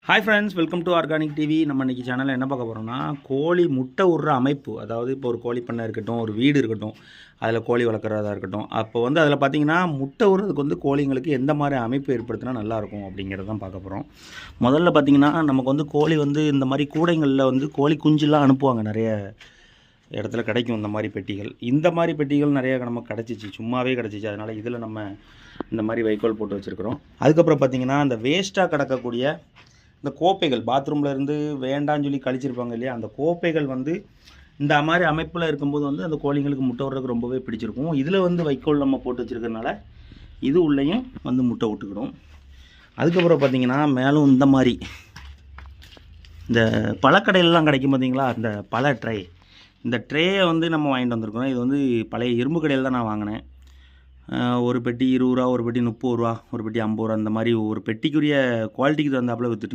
Hi friends, welcome to organic TV. நம்ம இன்றைக்கி சேனலில் என்ன பார்க்க போகிறோம்னா, கோழி முட்டை விடுற அமைப்பு. அதாவது இப்போ ஒரு கோழி பண்ணை இருக்கட்டும், ஒரு வீடு இருக்கட்டும், அதில் கோழி வளர்க்குறதா இருக்கட்டும், அப்போ வந்து அதில் பார்த்திங்கன்னா முட்டை விடுறதுக்கு வந்து கோழிங்களுக்கு எந்த மாதிரி அமைப்பு ஏற்படுத்தினா நல்லாயிருக்கும் அப்படிங்கிறது தான் பார்க்க போகிறோம். முதல்ல பார்த்திங்கன்னா நமக்கு வந்து கோழி வந்து இந்த மாதிரி கூடைங்களில் வந்து கோழி குஞ்சுலாம் அனுப்புவாங்க. நிறைய இடத்துல கிடைக்கும் இந்த மாதிரி பெட்டிகள். இந்த மாதிரி பெட்டிகள் நிறைய நமக்கு கிடச்சிச்சு, சும்மாவே கிடச்சிச்சு. அதனால் இதில் நம்ம இந்த மாதிரி வைக்கோல் போட்டு வச்சுருக்கிறோம். அதுக்கப்புறம் பார்த்திங்கன்னா அந்த வேஸ்ட்டாக கிடக்கக்கூடிய இந்த கோப்பைகள், பாத்ரூமில் இருந்து வேண்டான்னு சொல்லி கழிச்சிருப்பாங்க இல்லையா, அந்த கோப்பைகள் வந்து இந்த மாதிரி அமைப்பில் இருக்கும்போது வந்து அந்த கோழிங்களுக்கு முட்டை விட்றதுக்கு ரொம்பவே பிடிச்சிருக்கும். இதில் வந்து வைக்கோல் நம்ம போட்டு வச்சுருக்கறனால இது உள்ளேயும் வந்து முட்டை விட்டுக்கிடும். அதுக்கப்புறம் பார்த்திங்கன்னா மேலும் இந்த மாதிரி இந்த பழக்கடையிலலாம் கிடைக்கும் பார்த்தீங்களா, இந்த பழ ட்ரே. இந்த ட்ரேயை வந்து நம்ம வாங்கிட்டு வந்திருக்கிறோம். இது வந்து பழைய இரும்பு கடையில் தான் நான் வாங்கினேன். ஒரு பெட்டி 20 ரூபா, ஒரு பெட்டி 30 ரூபா, ஒரு பெட்டி 50 ரூபா, இந்த மாதிரி ஒரு பெட்டிக்குரிய குவாலிட்டிக்கு தகுந்தாப்பில் விற்றுட்டு